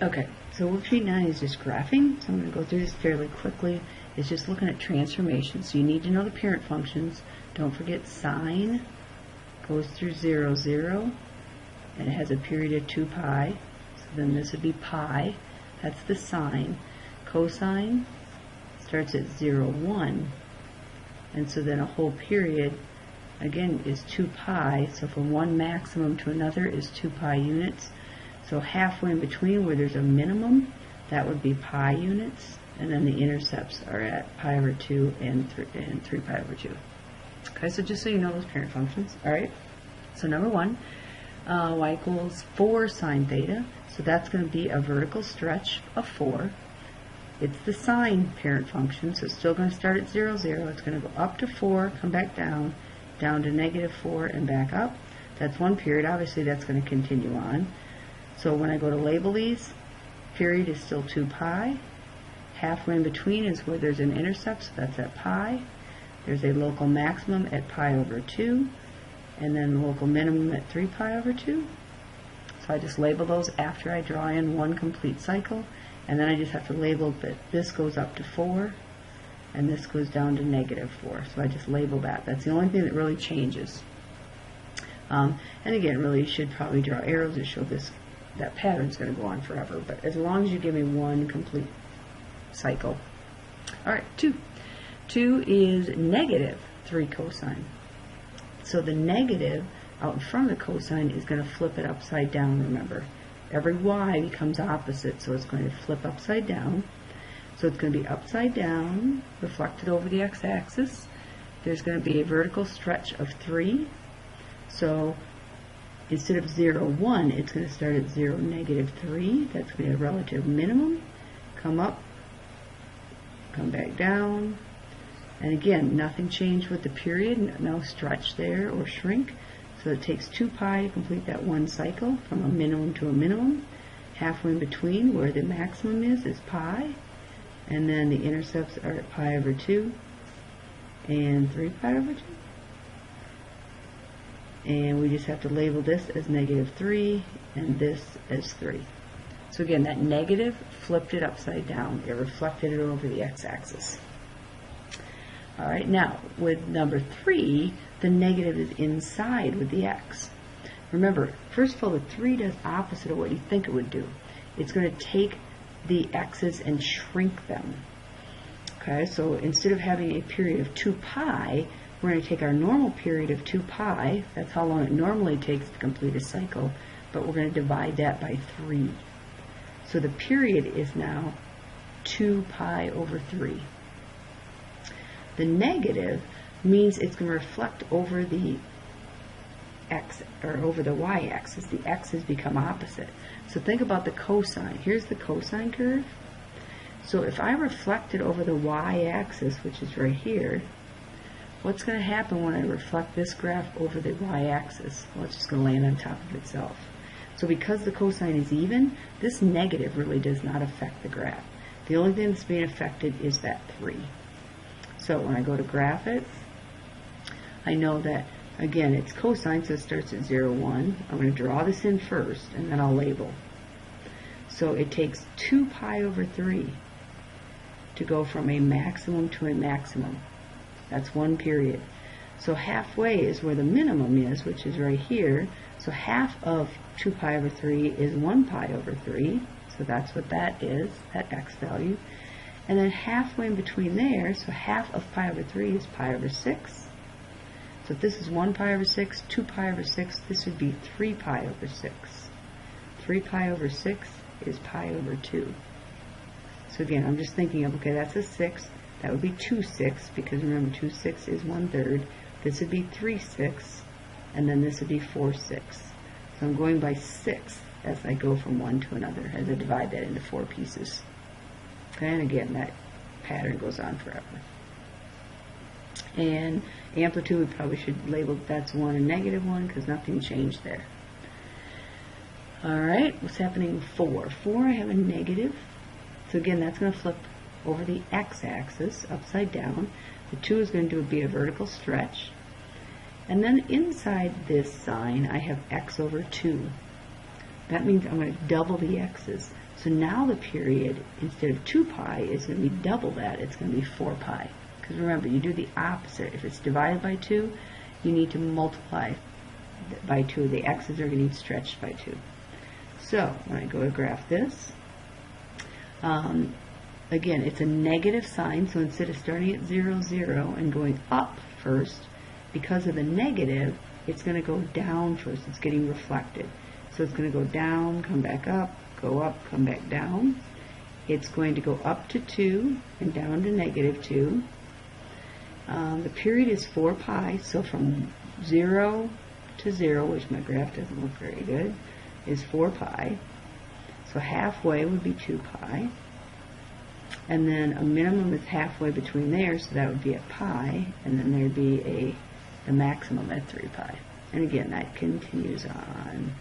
Okay, so worksheet 9 is just graphing, so I'm going to go through this fairly quickly. It's just looking at transformations. So you need to know the parent functions. Don't forget sine goes through 0, 0, and it has a period of 2 pi. So then this would be pi. That's the sine. Cosine starts at 0, 1, and so then a whole period, again, is 2 pi. So from one maximum to another is 2 pi units. So halfway in between where there's a minimum, that would be pi units, and then the intercepts are at pi over 2 and 3 pi over 2. Okay, so just so you know those parent functions. Alright, so number 1, y equals 4 sine theta, so that's going to be a vertical stretch of 4. It's the sine parent function, so it's still going to start at 0, 0. It's going to go up to 4, come back down, down to negative 4, and back up. That's one period. Obviously, that's going to continue on. So when I go to label these, period is still 2 pi. Halfway in between is where there's an intercept, so that's at pi. There's a local maximum at pi over 2, and then the local minimum at 3 pi over 2. So I just label those after I draw in one complete cycle, and then I just have to label that this goes up to 4, and this goes down to negative 4. So I just label that. That's the only thing that really changes. And again, really, you should probably draw arrows to show this. That pattern's going to go on forever, but as long as you give me one complete cycle. Alright, 2. 2 is negative 3 cosine. So the negative out in front of the cosine is going to flip it upside down, remember. Every y becomes opposite, so it's going to flip upside down. So it's going to be upside down, reflected over the x-axis. There's going to be a vertical stretch of 3. So instead of 0, 1, it's going to start at 0, negative 3. That's going to be a relative minimum. Come up, come back down. And again, nothing changed with the period, no stretch there or shrink. So it takes 2 pi to complete that one cycle from a minimum to a minimum. Halfway in between where the maximum is pi. And then the intercepts are at pi over 2 and 3 pi over 2. And we just have to label this as negative 3 and this as 3. So again, that negative flipped it upside down. It reflected it over the x-axis. Alright, now with number 3, the negative is inside with the x. Remember, first of all, the 3 does opposite of what you think it would do. It's going to take the x's and shrink them. Okay, so instead of having a period of 2 pi, we're going to take our normal period of 2 pi, that's how long it normally takes to complete a cycle, but we're going to divide that by 3. So the period is now 2 pi over 3. The negative means it's going to reflect over the x, or over the y-axis. The x's become opposite. So think about the cosine. Here's the cosine curve. So if I reflect it over the y-axis, which is right here, what's going to happen when I reflect this graph over the y-axis? Well, it's just going to land on top of itself. So because the cosine is even, this negative really does not affect the graph. The only thing that's being affected is that 3. So when I go to graph it, I know that, again, it's cosine, so it starts at 0, 1. I'm going to draw this in first, and then I'll label. So it takes 2 pi over 3 to go from a maximum to a maximum. That's one period. So halfway is where the minimum is, which is right here. So half of 2 pi over 3 is 1 pi over 3. So that's what that is, that x value. And then halfway in between there, so half of pi over 3 is pi over 6. So if this is 1 pi over 6, 2 pi over 6, this would be 3 pi over 6. 3 pi over 6 is pi over 2. So again, I'm just thinking of, okay, that's a 6. That would be 2 6, because remember 2 6 is 1/3. This would be 3 6, and then this would be 4 6. So I'm going by 6 as I go from one to another, as I divide that into 4 pieces. Okay, and again, that pattern goes on forever. And amplitude, we probably should label that's 1 and negative 1, because nothing changed there. Alright, what's happening with 4? 4, I have a negative. So again, that's going to flip over the x-axis, upside down. The 2 is going to be a vertical stretch. And then inside this sign, I have x over 2. that means I'm going to double the x's. So now the period, instead of 2 pi, is going to be double that. It's going to be 4 pi. Because remember, you do the opposite. If it's divided by 2, you need to multiply by 2. The x's are going to need stretched by 2. So when I go to graph this, again, it's a negative sign. So instead of starting at 0, 0 and going up first, because of the negative, it's going to go down first. It's getting reflected. So it's going to go down, come back up, go up, come back down. It's going to go up to 2 and down to negative 2. The period is 4 pi, so from 0 to 0, which my graph doesn't look very good, is 4 pi. So halfway would be 2 pi. And then a minimum is halfway between there, so that would be at pi, and then there'd be the maximum at 3 pi. And again, that continues on.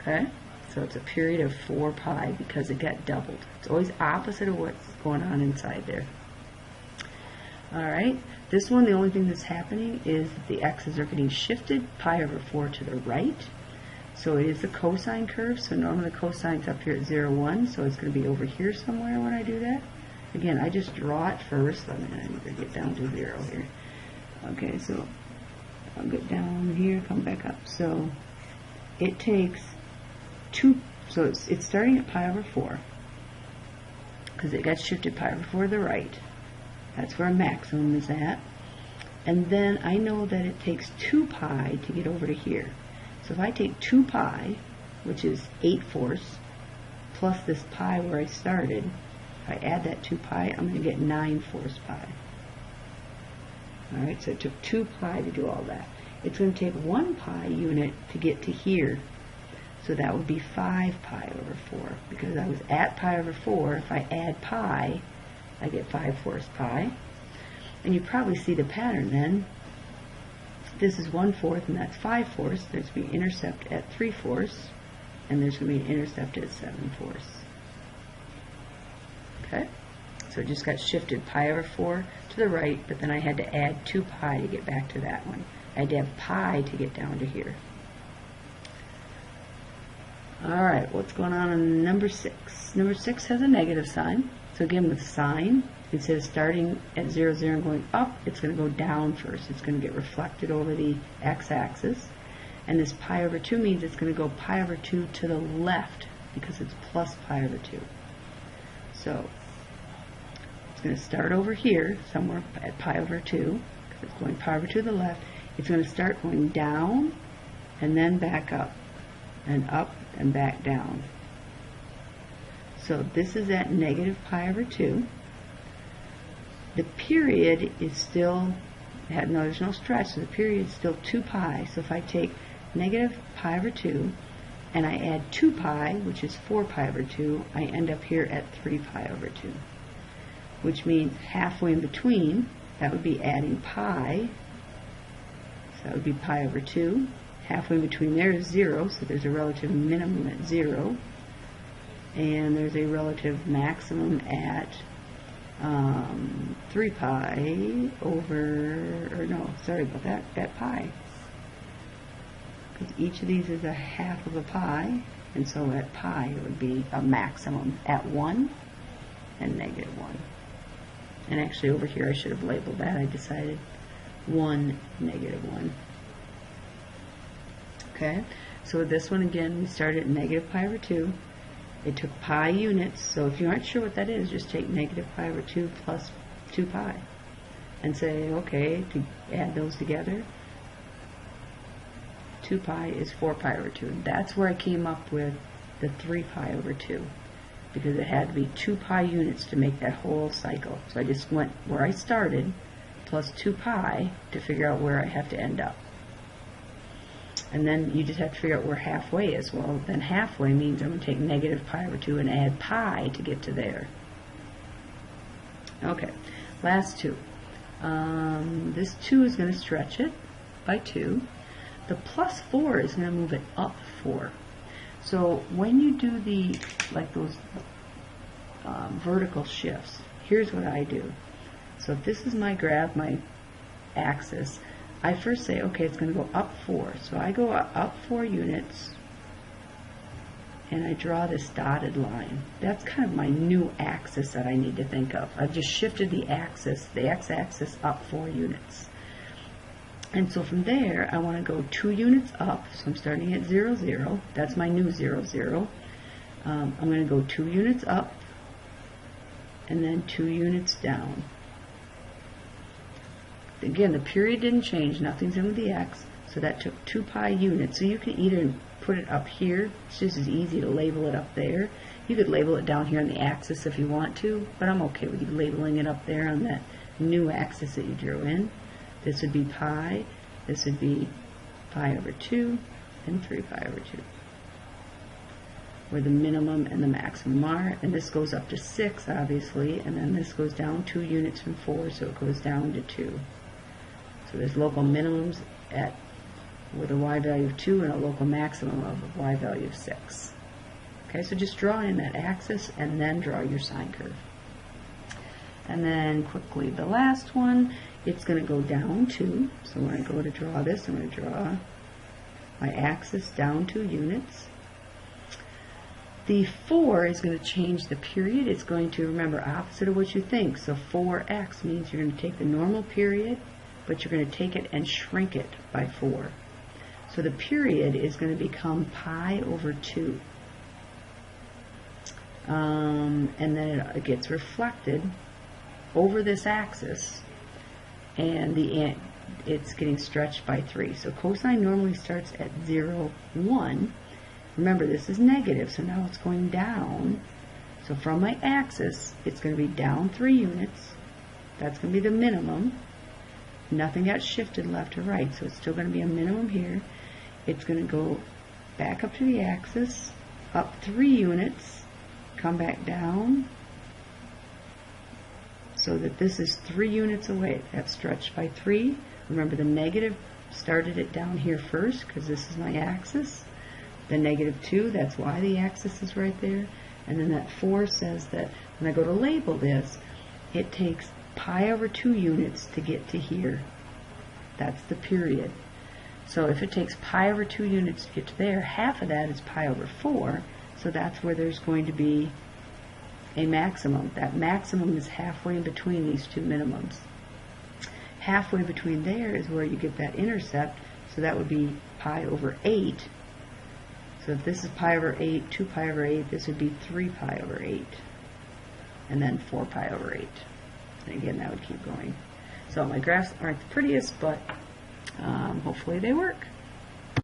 Okay, so it's a period of 4 pi because it got doubled. It's always opposite of what's going on inside there. Alright, this one, the only thing that's happening is that the x's are getting shifted pi over 4 to the right. So it is a cosine curve, so normally the cosine's up here at 0, 1, so it's going to be over here somewhere when I do that. Again, I just draw it first. I need to get down to 0 here. Okay, so I'll get down here, come back up. So it takes 2, so it's starting at pi over 4, because it got shifted pi over 4 to the right. That's where a maximum is at. And then I know that it takes 2 pi to get over to here. So if I take 2 pi, which is 8/4, plus this pi where I started, if I add that 2 pi, I'm going to get 9/4 pi. Alright, so it took 2 pi to do all that. It's going to take 1 pi unit to get to here. So that would be 5 pi over 4. Because I was at pi over 4, if I add pi, I get 5/4 pi. And you probably see the pattern then. This is 1/4 and that's 5/4. There's going to be an intercept at 3/4, and there's going to be an intercept at 7/4. Okay? So it just got shifted pi over 4 to the right, but then I had to add 2 pi to get back to that one. I had to have pi to get down to here. Alright, what's going on in number 6? Number 6 has a negative sign. So again, with sine, instead of starting at 0, 0 and going up, it's going to go down first. It's going to get reflected over the x-axis. And this pi over 2 means it's going to go pi over 2 to the left, because it's plus pi over 2. So it's going to start over here, somewhere at pi over 2, because it's going pi over 2 to the left. It's going to start going down, and then back up, and back down. So this is at negative pi over 2. The period is still, there's no stretch, so the period is still 2 pi. So if I take negative pi over 2, and I add 2 pi, which is 4 pi over 2, I end up here at 3 pi over 2. Which means halfway in between, that would be adding pi. So that would be pi over 2. Halfway in between there is 0, so there's a relative minimum at 0. And there's a relative maximum at 3 pi over, or no, sorry about that, at pi. Because each of these is a half of a pi, and so at pi it would be a maximum at 1 and negative 1. And actually over here I should have labeled that. I decided 1, negative 1. Okay, so with this one again, we started at negative pi over 2. It took pi units, so if you aren't sure what that is, just take negative pi over 2 plus 2 pi and say, okay, to add those together, 2 pi is 4 pi over 2. That's where I came up with the 3 pi over 2, because it had to be 2 pi units to make that whole cycle. So I just went where I started plus 2 pi to figure out where I have to end up. And then you just have to figure out where halfway is. Well, then halfway means I'm going to take negative pi over 2 and add pi to get to there. Okay, last two. This 2 is going to stretch it by 2. The plus 4 is going to move it up 4. So when you do the, like those vertical shifts, here's what I do. So if this is my graph, my axis, I first say, okay, it's going to go up 4. So I go up 4 units, and I draw this dotted line. That's kind of my new axis that I need to think of. I've just shifted the axis, the x-axis, up 4 units. And so from there, I want to go 2 units up. So I'm starting at 0, 0. That's my new 0, 0. I'm going to go 2 units up, and then 2 units down. Again, the period didn't change. Nothing's in with the x. So that took 2 pi units. So you can either put it up here. It's just as easy to label it up there. You could label it down here on the axis if you want to, but I'm okay with you labeling it up there on that new axis that you drew in. This would be pi. This would be pi over 2 and 3 pi over 2. Where the minimum and the maximum are. And this goes up to 6, obviously, and then this goes down 2 units from 4, so it goes down to 2. So there's local minimums with a y value of 2 and a local maximum of a y value of 6. Okay, so just draw in that axis and then draw your sine curve. And then quickly the last one, it's going to go down 2. So when I go to draw this, I'm going to draw my axis down 2 units. The 4 is going to change the period. It's going to, remember, opposite of what you think. So 4x means you're going to take the normal period, but you're going to take it and shrink it by 4. So the period is going to become pi over 2. And then it gets reflected over this axis, and it's getting stretched by 3. So cosine normally starts at 0, 1. Remember, this is negative, so now it's going down. So from my axis, it's going to be down 3 units. That's going to be the minimum. Nothing got shifted left or right, so it's still going to be a minimum here. It's going to go back up to the axis, up 3 units, come back down, so that this is 3 units away. That's stretched by 3. Remember, the negative started it down here first, because this is my axis. The negative 2, that's why the axis is right there. And then that 4 says that when I go to label this, it takes pi over 2 units to get to here. That's the period. So if it takes pi over 2 units to get to there, half of that is pi over 4. So that's where there's going to be a maximum. That maximum is halfway in between these 2 minimums. Halfway between there is where you get that intercept. So that would be pi over 8. So if this is pi over 8, 2 pi over 8, this would be 3 pi over 8. And then 4 pi over 8. And again, that would keep going. So my graphs aren't the prettiest, but hopefully they work.